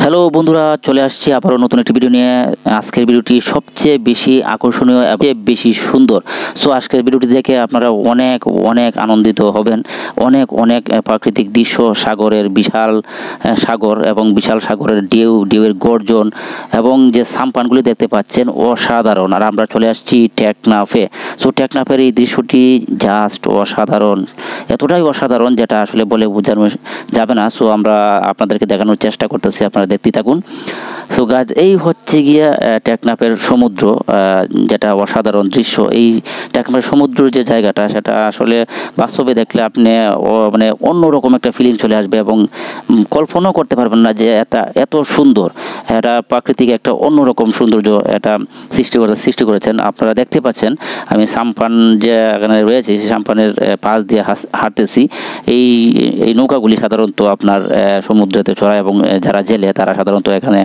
Hello বন্ধুরা, চলে আসছি আবারও নতুন একটি ভিডিও নিয়ে। আজকের ভিডিওটি সবচেয়ে বেশি আকর্ষণীয় এবং বেশি সুন্দর। সো আজকের ভিডিওটি দেখে আপনারা অনেক অনেক আনন্দিত হবেন। অনেক অনেক প্রাকৃতিক দৃশ্য, সাগরের বিশাল সাগর এবং বিশাল সাগরের ঢেউয়ের গর্জন এবং যে সাম্পানগুলি দেখতে পাচ্ছেন অসাধারণ। আর আমরা চলে আসছি টেকনাফে। সো টেকনাফের এই দৃশ্যটি জাস্ট অসাধারণ, এতটাই অসাধারণ যেটা আসলে বলে বোঝানো যাবে না। সো আমরা আপনাদেরকে দেখানোর চেষ্টা করতেছি, আপনারা দেখতে থাকুন। সো গাইজ, এই হচ্ছে গিয়া টেকনাফের সমুদ্র, যেটা অসাধারণ দৃশ্য। এই টেকনাফের সমুদ্রের যে জায়গাটা, সেটা আসলে বাস্তবে দেখলে আপনি মানে অন্যরকম একটা ফিলিং চলে আসবে এবং কল্পনাও করতে পারবেন না যে এত সুন্দর। এটা প্রাকৃতিক একটা অন্যরকম সৌন্দর্য এটা সৃষ্টি করেছেন। আপনারা দেখতে পাচ্ছেন আমি সাম্পান যে এখানে রয়েছে, সেই সাম্পানের পাশ দিয়ে হাঁটতেছি। এই নৌকাগুলি সাধারণত আপনার সমুদ্রেতে চড়ায় এবং যারা জেলে তারা সাধারণত এখানে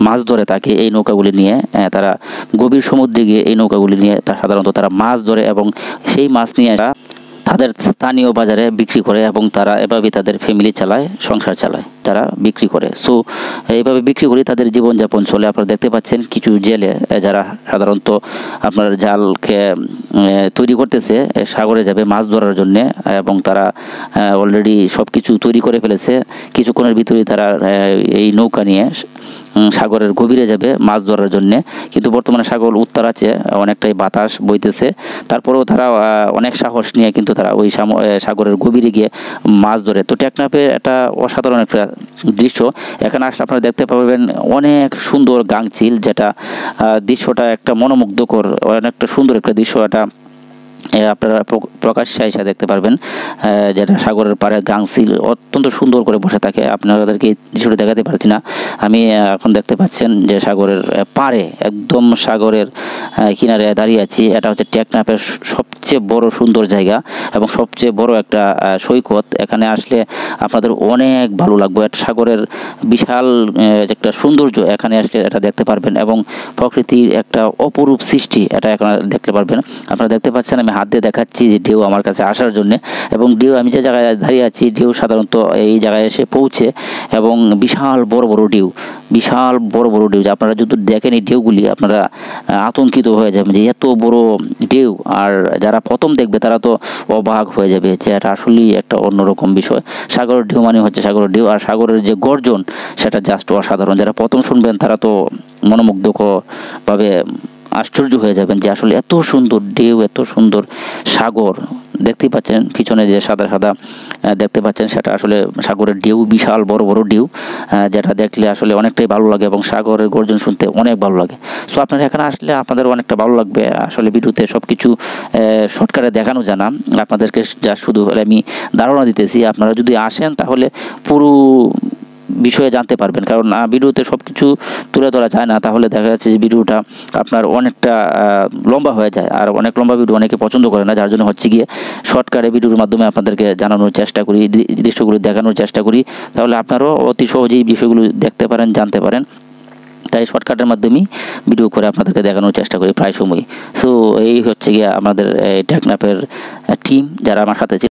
মাছ ধরে থাকে। এই নৌকাগুলি নিয়ে তারা গভীর সমুদ্রে গিয়ে এই নৌকাগুলি নিয়ে সাধারণত তারা মাছ ধরে এবং সেই মাছ নিয়ে তাদের স্থানীয় বাজারে বিক্রি করে এবং তারা এভাবে তাদের ফ্যামিলি চালায়, সংসার চালায়, তারা বিক্রি করে। সো এইভাবে বিক্রি করে তাদের জীবনযাপন চলে। আপনারা দেখতে পাচ্ছেন কিছু জেলে যারা সাধারণত আপনার জালকে তৈরি করতেছে, সাগরে যাবে মাছ ধরার জন্য এবং তারা অলরেডি সব কিছু তৈরি করে ফেলেছে। কিছুক্ষণের ভিতরেই তারা এই নৌকা নিয়ে সাগরের গভীরে যাবে মাছ ধরার জন্যে। কিন্তু বর্তমানে সাগর উত্তাল আছে, অনেকটাই বাতাস বইতেছে, তারপরেও তারা অনেক সাহস নিয়ে কিন্তু তারা ওই সাগরের গভীরে গিয়ে মাছ ধরে। তো টেকনাফে একটা অসাধারণ একটা দৃশ্য। এখানে আসলে আপনারা দেখতে পাবেন অনেক সুন্দর গাংচিল, যেটা দৃশ্যটা একটা মনোমুগ্ধকর, অনেকটা সুন্দর একটা দৃশ্য। এটা আপনারা প্রকাশ্যে এসে দেখতে পারবেন, যেটা সাগরের পাড়ে গাংচিল অত্যন্ত সুন্দর করে বসে থাকে। আপনাদেরকে এই দৃশ্যটি দেখাতে পারছি না। আমি এখন দেখতে পাচ্ছেন যে সাগরের পাড়ে, একদম সাগরের কিনারে দাঁড়িয়ে আছি। এটা হচ্ছে টেকনাফের সবচেয়ে বড় সুন্দর জায়গা এবং সবচেয়ে বড় একটা সৈকত। এখানে আসলে আপনাদের অনেক ভালো লাগবে। একটা সাগরের বিশাল একটা সৌন্দর্য এখানে আসলে এটা দেখতে পারবেন এবং প্রকৃতির একটা অপরূপ সৃষ্টি এটা এখানে দেখতে পারবেন। আপনারা দেখতে পাচ্ছেন আমি হাত দিয়ে দেখাচ্ছি যে ঢেউ আমার কাছে আসার জন্য, এবং ঢেউ আমি যে জায়গায় দাঁড়িয়ে আছি, ঢেউ সাধারণত এই জায়গায় এসে পৌঁছে এবং বিশাল বড় বড় ঢেউ, বিশাল বড় বড় ঢেউ। যে আপনারা যদি দেখেন এই ঢেউগুলি, আপনারা আতঙ্কিত হয়ে যাবেন যে এত বড় ঢেউ। আর যারা প্রথম দেখবে তারা তো অবাক হয়ে যাবে যে এটা আসলেই একটা অন্যরকম বিষয়। সাগরের ঢেউ মানে হচ্ছে সাগরের ঢেউ, আর সাগরের যে গর্জন সেটা জাস্ট অসাধারণ। যারা প্রথম শুনবেন তারা তো মনোমুগ্ধকরভাবে আশ্চর্য হয়ে যাবেন যে আসলে এত সুন্দর ঢেউ, এত সুন্দর সাগর। দেখতেই পাচ্ছেন পিছনে যে সাদা সাদা দেখতে পাচ্ছেন, সেটা আসলে সাগরের ঢেউ, বিশাল বড় বড় ঢেউ, যেটা দেখলে আসলে অনেকটাই ভালো লাগে এবং সাগরের গর্জন শুনতে অনেক ভালো লাগে। সো আপনারা এখানে আসলে আপনাদের অনেকটা ভালো লাগবে। আসলে ভিডিওতে সব কিছু শর্টকাটে দেখানো যায় না, আপনাদেরকে যা শুধু আমি ধারণা দিতেছি। আপনারা যদি আসেন তাহলে পুরো বিষয়ে জানতে পারবেন, কারণ ভিডিওতে সব কিছু তুলে ধরা যায় না। তাহলে দেখা যাচ্ছে যে ভিডিওটা আপনার অনেকটা লম্বা হয়ে যায়, আর অনেক লম্বা ভিডিও অনেকে পছন্দ করে না। যার জন্য হচ্ছে গিয়ে শর্টকাটে ভিডিওর মাধ্যমে আপনাদেরকে জানানোর চেষ্টা করি, দৃশ্যগুলো দেখানোর চেষ্টা করি। তাহলে আপনারাও অতি সহজেই বিষয়গুলো দেখতে পারেন, জানতে পারেন। তাই শর্টকাটের মাধ্যমেই ভিডিও করে আপনাদেরকে দেখানোর চেষ্টা করি প্রায় সময়। সো এই হচ্ছে গিয়ে আমাদের টেকনাফের টিম যারা আমার সাথে